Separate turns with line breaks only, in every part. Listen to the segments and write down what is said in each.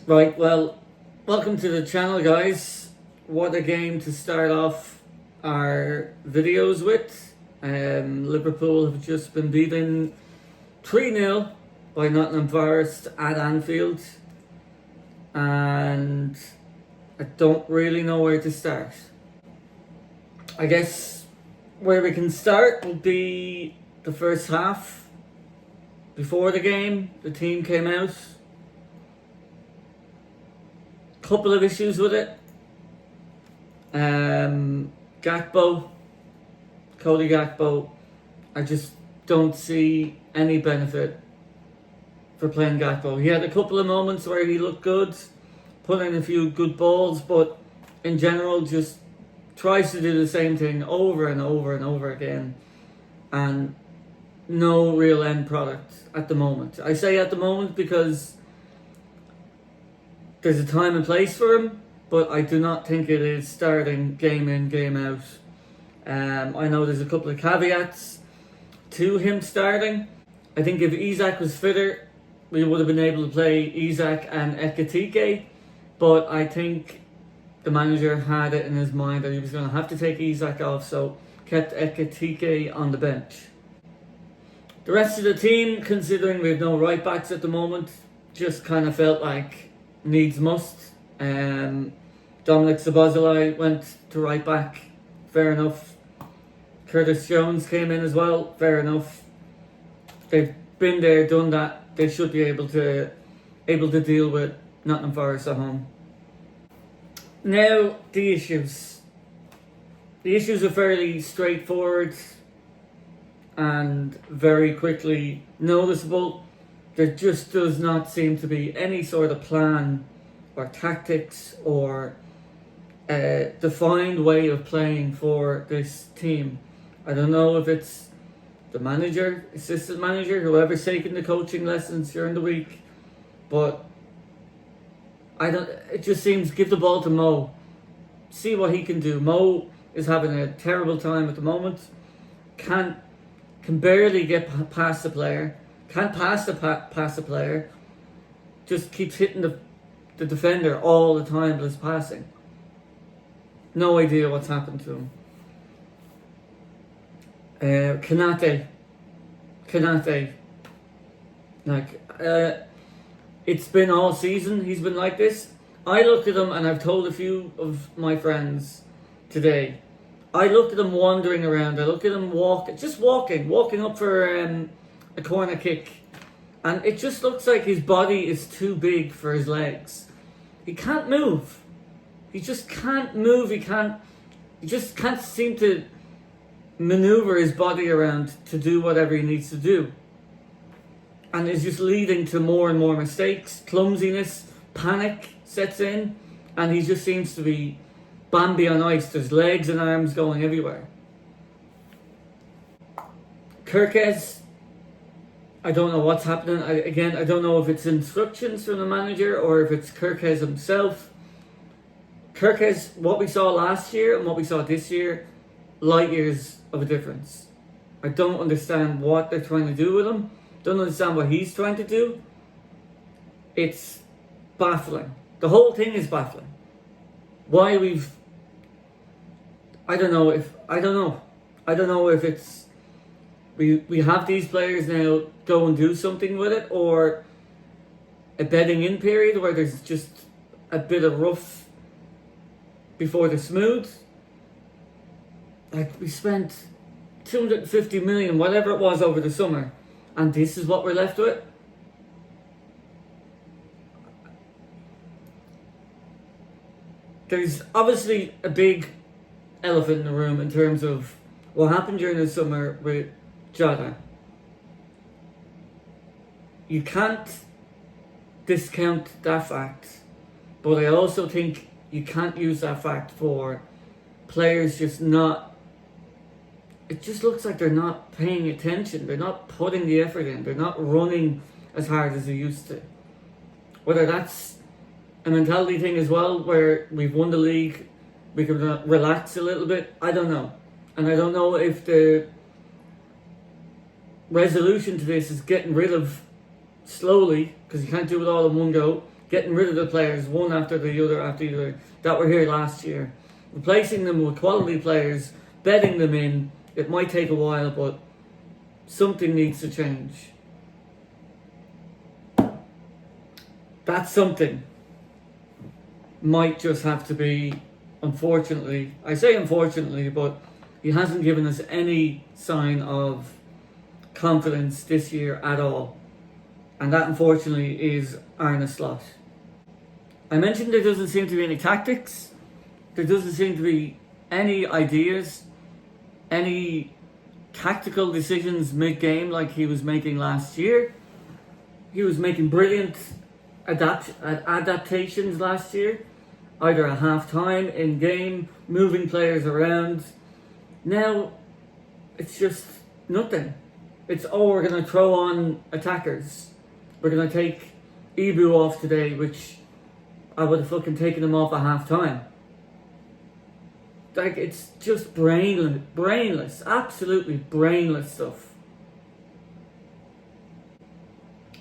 Right, well, welcome to the channel, guys. What a game to start off our videos with. Liverpool have just been beaten 3-0 by Nottingham Forest at Anfield, and I don't really know where to start. I guess where we can start would be the first half. Before the game, the team came out. Couple of issues with it. Cody Gakpo, I just don't see any benefit for playing Gakpo. He had a couple of moments where he looked good, put in a few good balls, but in general just tries to do the same thing over and over and over again, and no real end product at the moment. I say at the moment because there's a time and place for him, but I do not think it is starting game in, game out. I know there's a couple of caveats to him starting. I think if Isak was fitter, we would have been able to play Isak and Ekitike, but I think the manager had it in his mind that he was going to have to take Isak off, so kept Ekitike on the bench. The rest of the team, considering we have no right backs at the moment, just kind of felt like needs must. Dominic Szoboszlai went to right back, fair enough. Curtis Jones came in as well, fair enough. They've been there, done that. They should be able to deal with Nottingham Forest at home. Now the issues. The issues are fairly straightforward and very quickly noticeable. There just does not seem to be any sort of plan or tactics or a defined way of playing for this team. I don't know if it's the manager, assistant manager, whoever's taking the coaching lessons during the week, but it just seems, give the ball to Mo. See what he can do. Mo is having a terrible time at the moment. Can barely get past the player. Can't pass the player. Just keeps hitting the defender all the time with his passing. No idea what's happened to him. Kanate. It's been all season he's been like this. I looked at him, and I've told a few of my friends today. I looked at him wandering around. I looked at him walking up for a corner kick, and it just looks like his body is too big for his legs. He can't move. He just can't move. He just can't seem to maneuver his body around to do whatever he needs to do. And it's just leading to more and more mistakes, clumsiness, panic sets in, and he just seems to be Bambi on ice. There's legs and arms going everywhere. Kirkes, I don't know what's happening. I don't know if it's instructions from the manager or if it's Kirkes himself. Kirkes, what we saw last year and what we saw this year, light years of a difference. I don't understand what they're trying to do with him. Don't understand what he's trying to do. It's baffling. The whole thing is baffling. Why I don't know if it's we have these players now go and do something with it, or a bedding in period where there's just a bit of rough before the smooth. Like, we spent 250 million, whatever it was, over the summer, and this is what we're left with. There's obviously a big elephant in the room in terms of what happened during the summer with Jota. You can't discount that fact, but I also think you can't use that fact for players just not. It just looks like they're not paying attention. They're not putting the effort in. They're not running as hard as they used to. Whether that's a mentality thing as well, where we've won the league, we can relax a little bit. I don't know. And I don't know if the resolution to this is getting rid of slowly, because you can't do it all in one go, getting rid of the players one after the other that were here last year, replacing them with quality players, bedding them in. It might take a while, but something needs to change. That something might just have to be, unfortunately, I say unfortunately, but he hasn't given us any sign of confidence this year at all. And that, unfortunately, is Arne Slot. I mentioned there doesn't seem to be any tactics. There doesn't seem to be any ideas, any tactical decisions mid-game like he was making last year. He was making brilliant adaptations last year, either at half-time, in-game, moving players around. Now, it's just nothing. It's, we're going to throw on attackers. We're going to take Ibu off today, which I would have fucking taken him off at half-time. Like, it's just brainless, absolutely brainless stuff.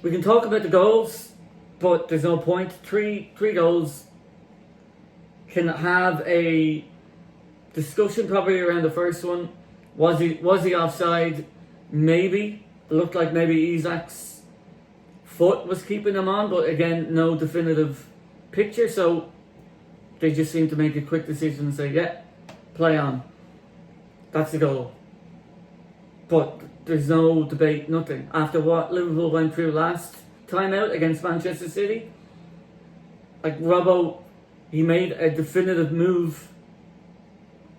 We can talk about the goals, but there's no point. Three goals. Can have a discussion probably around the first one. Was he offside? Maybe. It looked like maybe Isaac's foot was keeping him on, but again, no definitive picture. So they just seem to make a quick decision and say, yeah, play on. That's the goal. But there's no debate, nothing. After what Liverpool went through last time out against Manchester City, like Robbo, he made a definitive move,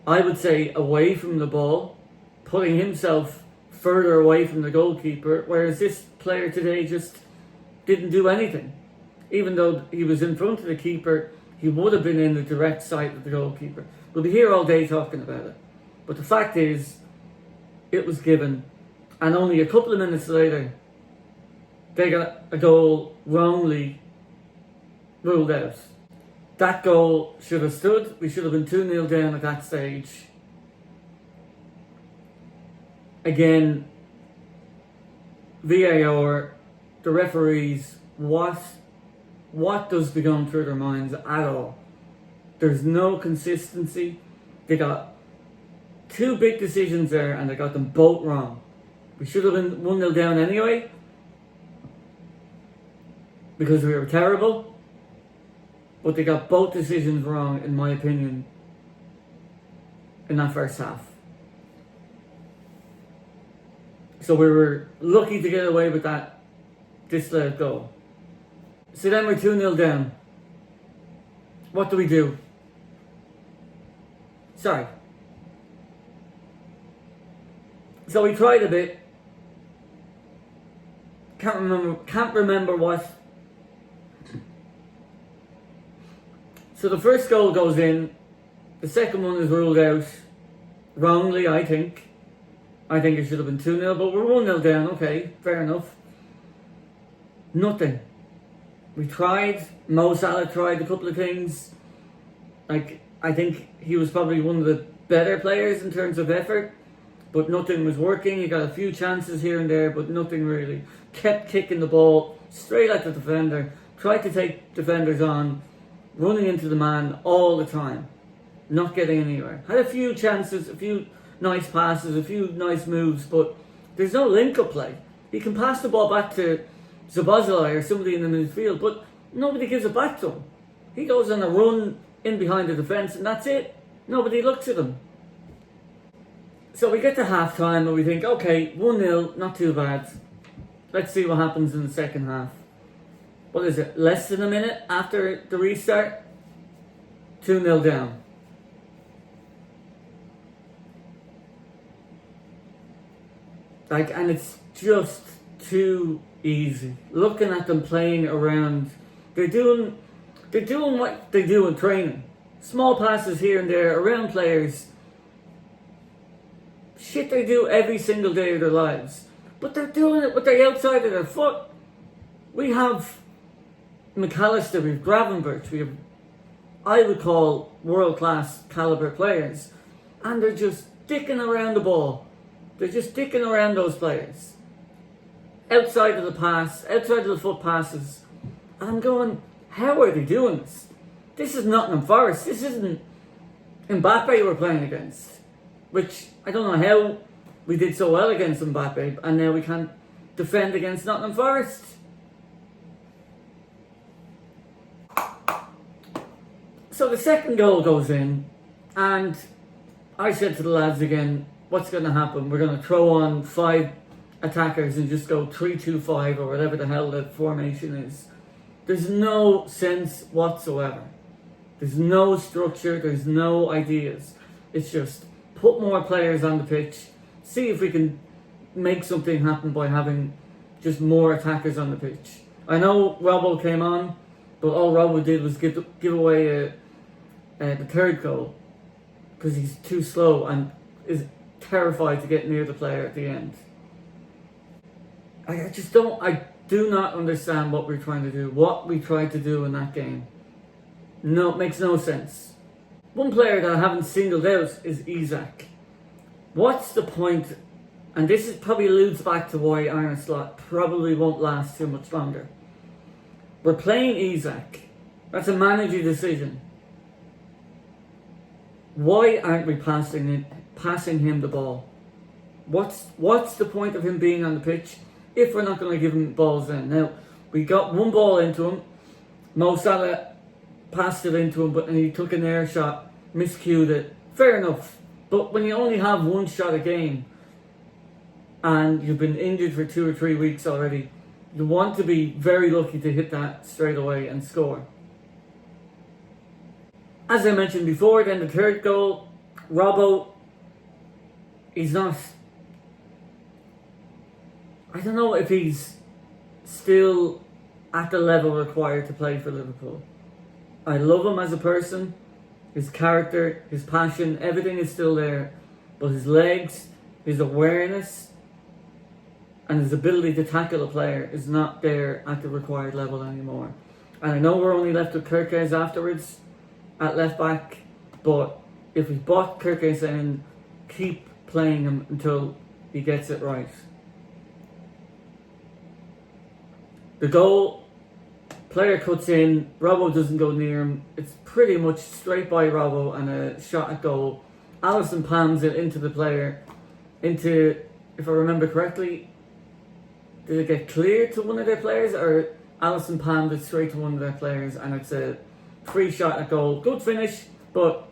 I would say, away from the ball, putting himself further away from the goalkeeper, whereas this player today just didn't do anything. Even though he was in front of the keeper, he would have been in the direct sight of the goalkeeper. We'll be here all day talking about it. But the fact is, it was given, and only a couple of minutes later, they got a goal wrongly ruled out. That goal should have stood. We should have been 2-0 down at that stage. Again, VAR, the referees, what does be going through their minds at all? There's no consistency. They got two big decisions there and they got them both wrong. We should have been 1-0 down anyway, because we were terrible. But they got both decisions wrong, in my opinion, in that first half. So we were lucky to get away with that disallowed goal. So then we're 2-0 down. What do we do? Sorry. So we tried a bit. Can't remember what. So the first goal goes in. The second one is ruled out wrongly, I think. I think it should have been 2-0, but we're 1-0 down. Okay, fair enough. Nothing. We tried. Mo Salah tried a couple of things. Like, I think he was probably one of the better players in terms of effort, but nothing was working. He got a few chances here and there, but nothing really. Kept kicking the ball straight at the defender. Tried to take defenders on, running into the man all the time, not getting anywhere. Had a few chances, a few nice passes, a few nice moves, but there's no link-up play. He can pass the ball back to Szoboszlai or somebody in the midfield, but nobody gives it back to him. He goes on a run in behind the defence and that's it. Nobody looks at him. So we get to half-time and we think, okay, 1-0, not too bad. Let's see what happens in the second half. What is it, less than a minute after the restart? 2-0 down. And it's just too easy. Looking at them playing around, they're doing what they do in training. Small passes here and there around players. Shit they do every single day of their lives. But they're doing it with the outside of their foot. We have McAllister, we have Gravenberch, we have, I would call, world-class calibre players. And they're just dicking around the ball. They're just dicking around those players. Outside of the pass, outside of the foot passes. And I'm going, how are they doing this? This is Nottingham Forest. This isn't Mbappe we're playing against. Which, I don't know how we did so well against Mbappe, and now we can't defend against Nottingham Forest. So the second goal goes in, and I said to the lads again, what's going to happen? We're going to throw on 5 attackers and just go 3-2-5 or whatever the hell the formation is. There's no sense whatsoever. There's no structure, there's no ideas. It's just put more players on the pitch, see if we can make something happen by having just more attackers on the pitch. I know Robbo came on, but all Robbo did was give away the third goal because he's too slow and is terrified to get near the player at the end. I do not understand what we're trying to do, what we tried to do in that game. No, it makes no sense. One player that I haven't singled out is Isaac. What's the point? And this probably alludes back to why Arne slot probably won't last too much longer. We're playing Isaac. That's a manager decision. Why aren't we passing him the ball? What's the point of him being on the pitch if we're not going to give him balls then? Now, we got one ball into him. Mo Salah passed it into him, and he took an air shot, miscued it. Fair enough. But when you only have one shot a game, and you've been injured for 2 or 3 weeks already, you want to be very lucky to hit that straight away and score. As I mentioned before, then the third goal, Robbo, he's not... I don't know if he's still at the level required to play for Liverpool. I love him as a person, his character, his passion, everything is still there. But his legs, his awareness, and his ability to tackle a player is not there at the required level anymore. And I know we're only left with Kirkes afterwards at left back, but if we bought Kirkes in, keep playing him until he gets it right. The goal, player cuts in, Robbo doesn't go near him. It's pretty much straight by Robbo and a shot at goal. Alisson palms it into the player, into, if I remember correctly, did it get cleared to one of their players, or Alisson palmed it straight to one of their players, and it's a free shot at goal. Good finish, but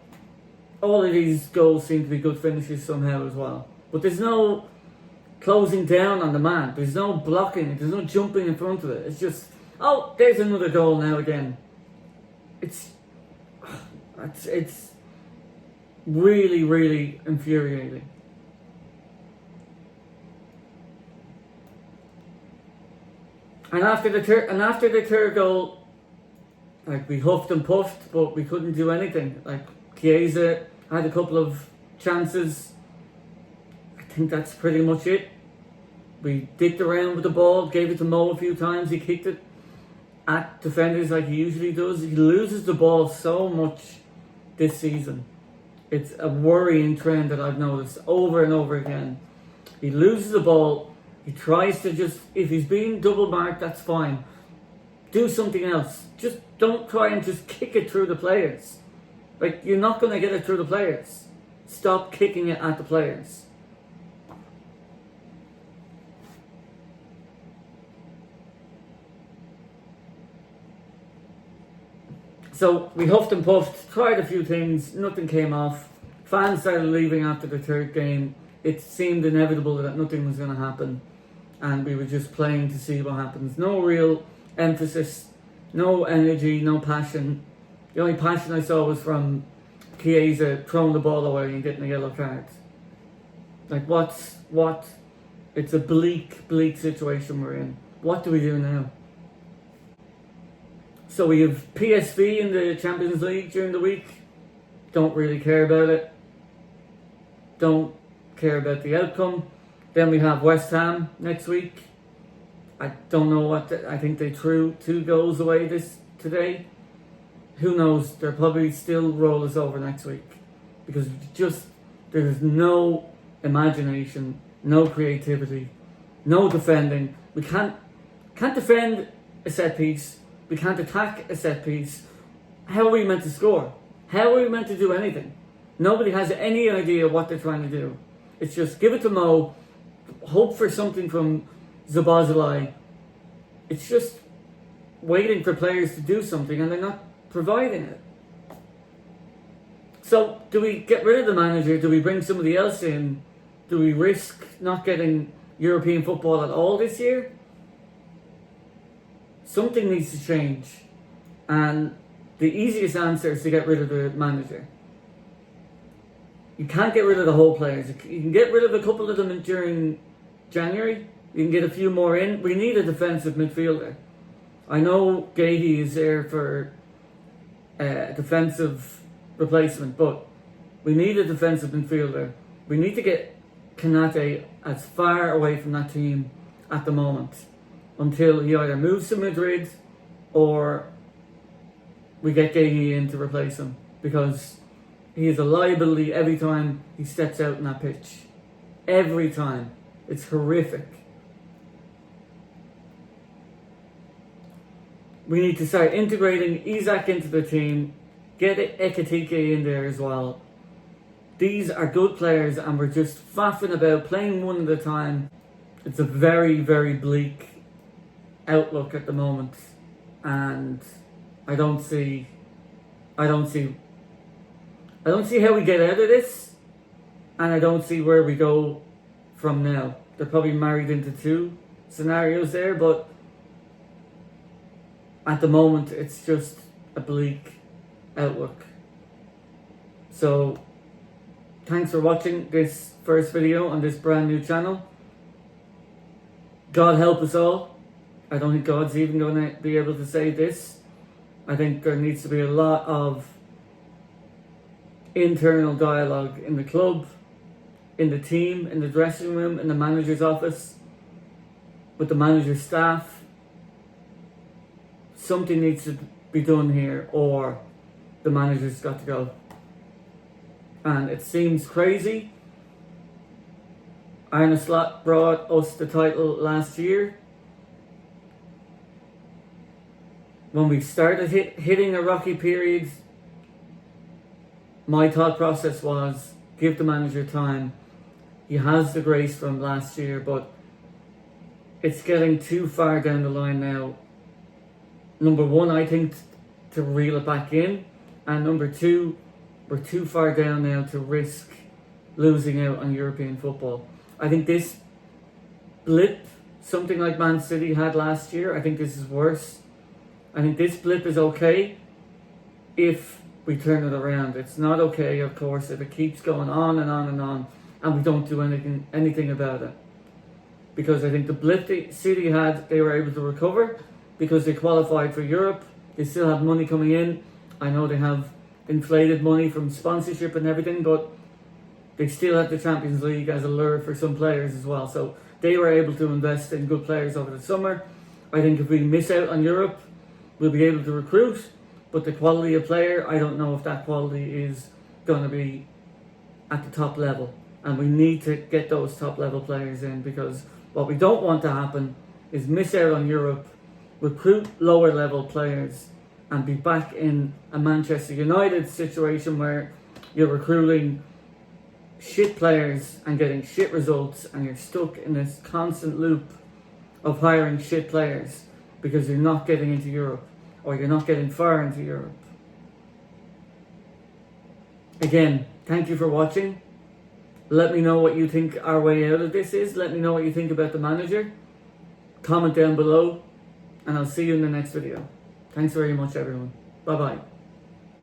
all of these goals seem to be good finishes somehow as well. But there's no closing down on the man. There's no blocking. There's no jumping in front of it. It's just, oh, there's another goal now again. It's really, really infuriating. And after the third goal, like, we huffed and puffed, but we couldn't do anything. Like, Chiesa had a couple of chances. I think that's pretty much it. We dicked around with the ball, gave it to Mo a few times. He kicked it at defenders like he usually does. He loses the ball so much this season. It's a worrying trend that I've noticed over and over again. He loses the ball. He tries to just, if he's being double marked, that's fine. Do something else. Just don't try and just kick it through the players. Like, you're not going to get it through the players. Stop kicking it at the players. So we huffed and puffed, tried a few things, nothing came off. Fans started leaving after the third game. It seemed inevitable that nothing was going to happen. And we were just playing to see what happens. No real emphasis, no energy, no passion. The only passion I saw was from Chiesa throwing the ball away and getting a yellow card. Like, it's a bleak situation we're in. What do we do now? So we have PSV in the Champions League during the week. Don't really care about it. Don't care about the outcome. Then we have West Ham next week. I don't know I think they threw 2 goals away today. Who knows? They'll probably still roll us over next week. Because there's no imagination, no creativity, no defending. We can't defend a set piece. we can't attack a set piece, how are we meant to score? How are we meant to do anything? Nobody has any idea what they're trying to do. It's just give it to Mo, hope for something from Szoboszlai. It's just waiting for players to do something and they're not providing it. So, do we get rid of the manager? Do we bring somebody else in? Do we risk not getting European football at all this year? Something needs to change. And the easiest answer is to get rid of the manager. You can't get rid of the whole players. You can get rid of a couple of them during January. You can get a few more in. We need a defensive midfielder. I know Gahey is there for defensive replacement, but we need a defensive midfielder. We need to get Kanate as far away from that team at the moment until he either moves to Madrid or we get Gahey in to replace him, because he is a liability every time he steps out in that pitch. Every time. It's horrific. We need to start integrating Isak into the team. Get Ekitike in there as well. These are good players and we're just faffing about, playing one at a time. It's a very, very bleak outlook at the moment. And I don't see how we get out of this. And I don't see where we go from now. They're probably married into two scenarios there, but at the moment it's just a bleak outlook. So thanks for watching this first video on this brand new channel. God help us all. I don't think God's even going to be able to save this. I think there needs to be a lot of internal dialogue in the club, in the team, in the dressing room, in the manager's office, with the manager's staff. Something needs to be done here, or the manager's got to go. And it seems crazy. Arne Slot brought us the title last year. When we started hitting a rocky period, my thought process was give the manager time. He has the grace from last year, but it's getting too far down the line now. Number one, I think to reel it back in. And number two, we're too far down now to risk losing out on European football. I think this blip, something like Man City had last year, I think this is worse. I think this blip is okay if we turn it around. It's not okay, of course, if it keeps going on and on and on and we don't do anything about it. Because I think the blip that City had, they were able to recover because they qualified for Europe. They still have money coming in. I know they have inflated money from sponsorship and everything, but they still have the Champions League as a lure for some players as well. So they were able to invest in good players over the summer. I think if we miss out on Europe, we'll be able to recruit, but the quality of player, I don't know if that quality is going to be at the top level. And we need to get those top level players in, because what we don't want to happen is miss out on Europe, recruit lower level players, and be back in a Manchester United situation where you're recruiting shit players and getting shit results, and you're stuck in this constant loop of hiring shit players because you're not getting into Europe, or you're not getting far into Europe. Again, thank you for watching. Let me know what you think our way out of this is. Let me know what you think about the manager. Comment down below, and I'll see you in the next video. Thanks very much, everyone. Bye-bye.